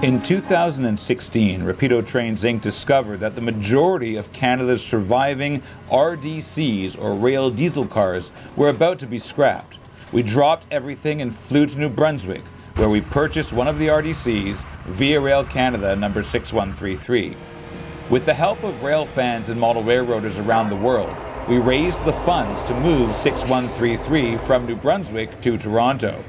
In 2016, Rapido Trains Inc. discovered that the majority of Canada's surviving RDCs, or rail diesel cars, were about to be scrapped. We dropped everything and flew to New Brunswick, where we purchased one of the RDCs via Rail Canada number 6133. With the help of rail fans and model railroaders around the world, we raised the funds to move 6133 from New Brunswick to Toronto.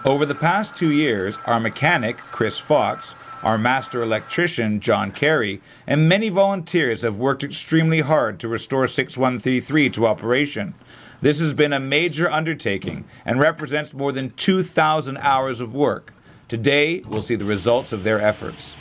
Over the past 2 years, our mechanic, Chris Fox, our master electrician, John Carey, and many volunteers have worked extremely hard to restore 6133 to operation. This has been a major undertaking and represents more than 2,000 hours of work. Today, we'll see the results of their efforts.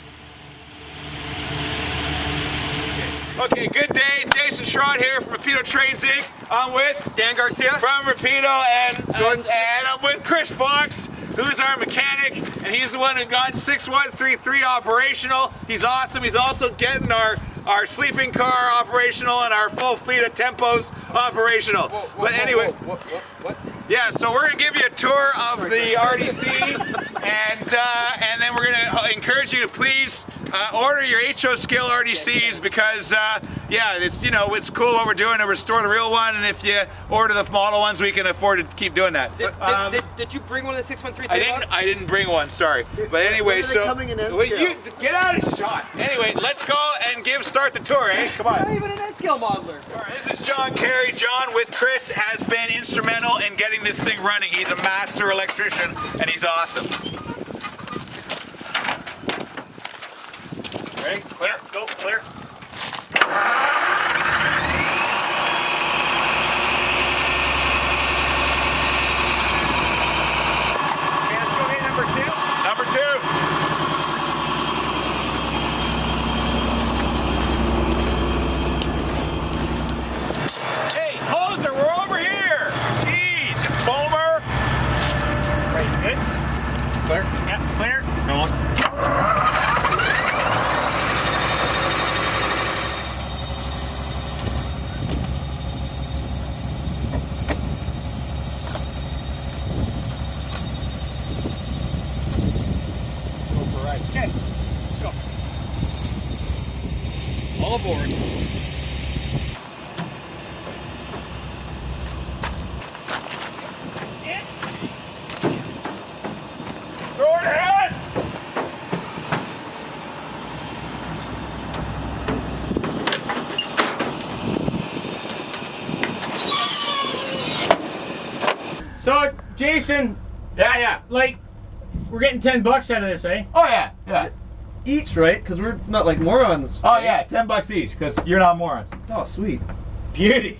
Okay, good day. Jason Schrod here from Rapido Trains Inc. I'm with Dan Garcia from Rapido, and I'm with Chris Fox, who's our mechanic, and he's the one who got 6133 operational. He's awesome. He's also getting our sleeping car operational and our full fleet of Tempos operational. But anyway, what? Yeah, so we're gonna give you a tour of the RDC, and then we're gonna encourage you to please order your HO scale RDCs, because yeah, it's cool what we're doing to restore the real one, and if you order the model ones, we can afford to keep doing that. Did you bring one of the 6133? I didn't bring one, sorry. But anyway, so you get out of shot. Anyway, let's go and start the tour, eh? Come on. Not even an N-scale modeler. All right, this is John Carey. John, with Chris, has been instrumental in getting this thing running. He's a master electrician, and he's awesome. Ready? Clear. Go. Clear. Okay, let's go hit number 2. Number 2. Hey, Hoser, we're over here. Jeez, foamer. Right, good. Clear. Yeah, clear. Go on. Okay, let's go. All aboard. Throw it ahead! So, Jason, Yeah. like, we're getting $10 out of this, eh? Oh yeah. Each, right? Because we're not like morons. Oh yeah, $10 each, because you're not morons. Oh, sweet. Beauty.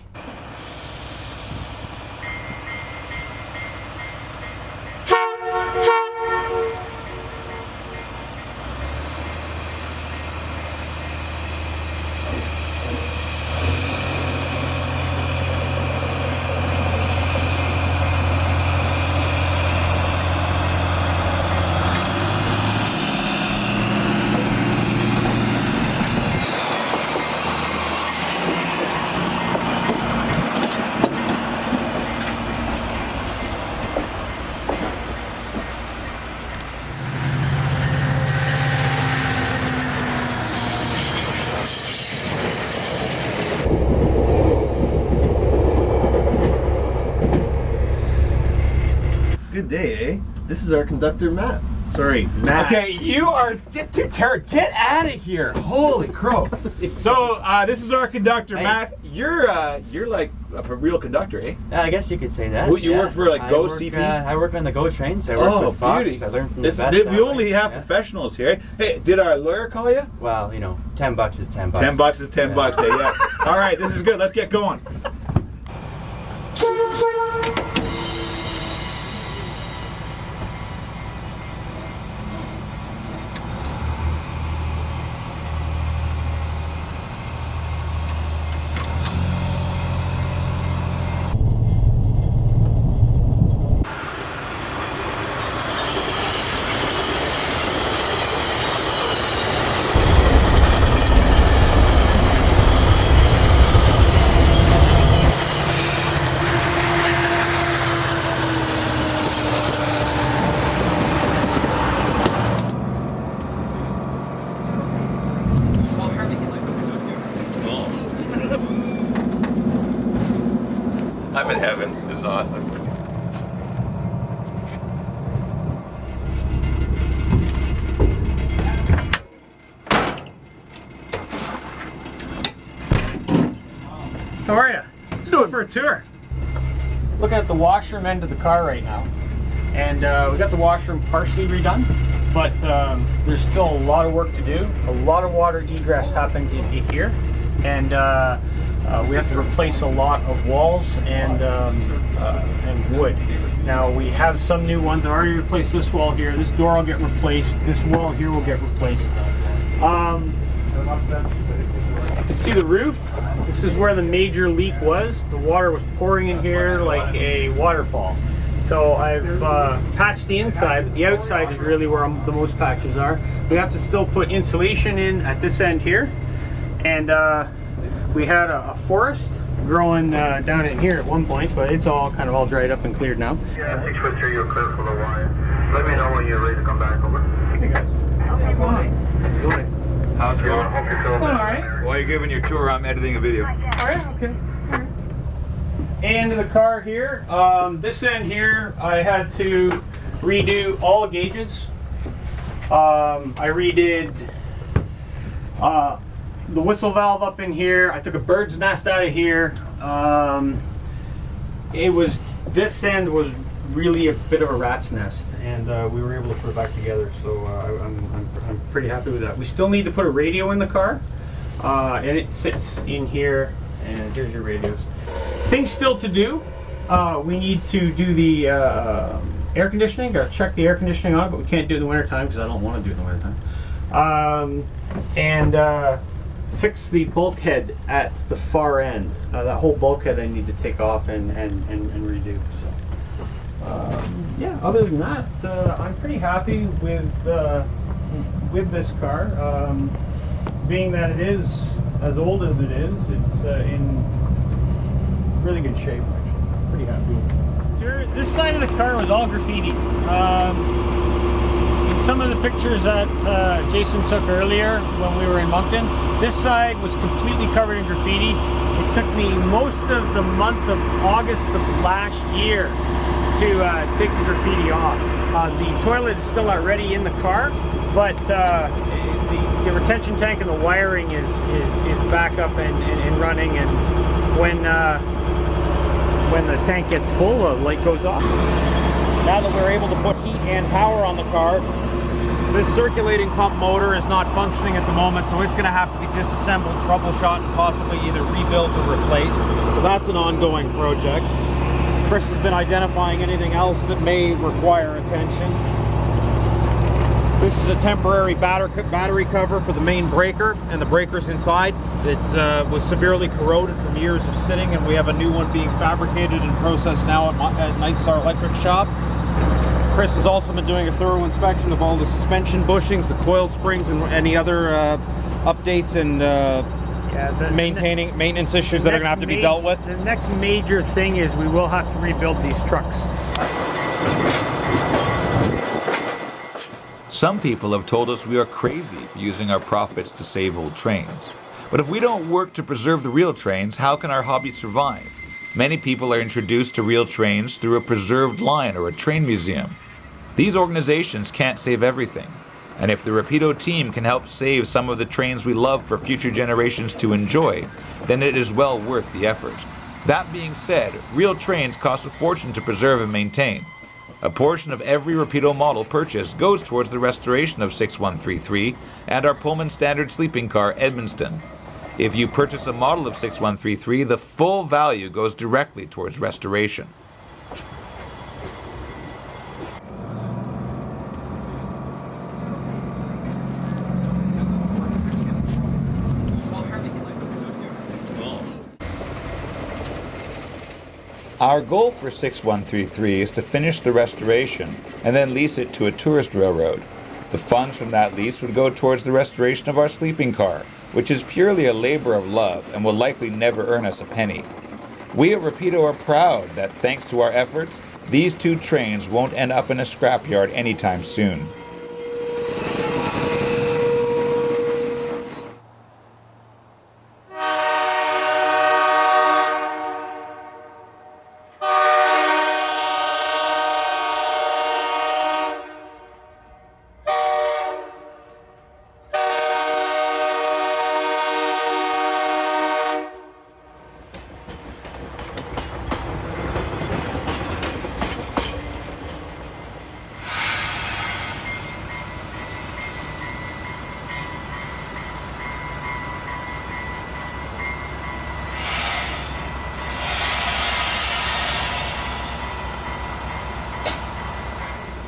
Good day, eh? This is our conductor, Matt. Sorry, Matt. Okay, you are get out of here! Holy crow! So this is our conductor, Hey. Matt. You're like a real conductor, eh? I guess you could say that. Who, you work for like Go I work, CP? I work on the Go trains. I work with Fox. beauty! I learned from This, the best. we that only way. have Yeah. professionals here. Hey, did our lawyer call you? Well, you know, $10 is $10. $10 is $10, eh? Yeah. All right, this is good. Let's get going. I'm in heaven. This is awesome. How are you? Let's go for a tour. Looking at the washroom end of the car right now. And we got the washroom partially redone, but there's still a lot of work to do. A lot of water egress happened in here. And we have to replace a lot of walls and wood. Now we have some new ones. I've already replaced this wall here. This door will get replaced. This wall here will get replaced. You can see the roof. This is where the major leak was. The water was pouring in here like a waterfall. So I've patched the inside, but the outside is really where the most patches are. We have to still put insulation in at this end here. And we had a forest growing down in here at one point, but it's all kind of all dried up and cleared now. Yeah, 6 foot 3, you're clear for the wire. Let me know when you're ready to come back over. How's it going? How's it going? Hope you're feeling All better. right. While you're giving your tour, I'm editing a video. All right, okay. End of the car here. This end here, I had to redo all the gauges. I redid the whistle valve up in here. I took a bird's nest out of here. This end was really a bit of a rat's nest, and we were able to put it back together. So I'm pretty happy with that. We still need to put a radio in the car, and it sits in here. And here's your radios. Things still to do. We need to do the air conditioning. Got to check the air conditioning on, but we can't do it in the wintertime because I don't want to do it in the wintertime. And fix the bulkhead at the far end. That whole bulkhead I need to take off and redo. So, yeah. Other than that, I'm pretty happy with this car. Being that it is as old as it is, it's in really good shape. Actually, pretty happy. This side of the car was all graffiti. Some of the pictures that Jason took earlier when we were in Moncton, this side was completely covered in graffiti. It took me most of the month of August of last year to take the graffiti off. The toilet is still not ready in the car, but the retention tank and the wiring is back up and running, and when the tank gets full, the light goes off. Now that we're able to put heat and power on the car, this circulating pump motor is not functioning at the moment, so it's going to have to be disassembled, troubleshot, and possibly either rebuilt or replaced. So that's an ongoing project. Chris has been identifying anything else that may require attention. This is a temporary battery cover for the main breaker and the breakers inside. It was severely corroded from years of sitting, and we have a new one being fabricated and processed now at Nightstar Electric Shop. Chris has also been doing a thorough inspection of all the suspension bushings, the coil springs, and any other updates and maintenance issues that are going to have to be dealt with. The next major thing is we will have to rebuild these trucks. Some people have told us we are crazy for using our profits to save old trains. But if we don't work to preserve the real trains, how can our hobby survive? Many people are introduced to real trains through a preserved line or a train museum. These organizations can't save everything, and if the Rapido team can help save some of the trains we love for future generations to enjoy, then it is well worth the effort. That being said, real trains cost a fortune to preserve and maintain. A portion of every Rapido model purchased goes towards the restoration of 6133 and our Pullman Standard sleeping car Edmundston. If you purchase a model of 6133, the full value goes directly towards restoration. Our goal for 6133 is to finish the restoration and then lease it to a tourist railroad. The funds from that lease would go towards the restoration of our sleeping car, which is purely a labor of love and will likely never earn us a penny. We at Rapido are proud that thanks to our efforts, these two trains won't end up in a scrapyard anytime soon.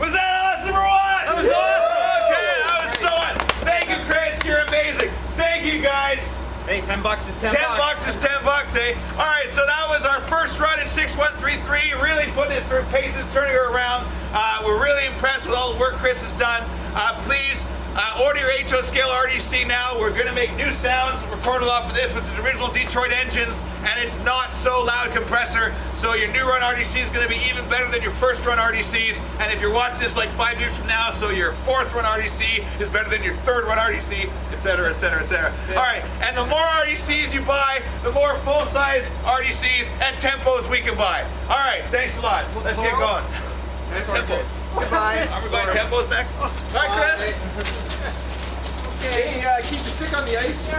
Was that awesome or what? That was awesome! Okay, that was so awesome. Thank you, Chris. You're amazing. Thank you, guys. Hey, $10 is 10 $10 is $10, eh? All right, so that was our first run in 6133. Really putting it through paces, turning her around. We're really impressed with all the work Chris has done. Please order your HO scale RDC now. We're going to make new sounds recorded off of this, which is original Detroit engines, and it's not so loud compressor. So your new run RDC is going to be even better than your first run RDCs. And if you're watching this like 5 years from now, so your fourth run RDC is better than your third run RDC, etc., etc., etc. All right, and the more RDCs you buy, the more full-size RDCs and tempos we can buy. All right, thanks a lot. Let's get going. Tempos. Goodbye. Are we going tempos next? Hi, Chris. Hey, keep the stick on the ice.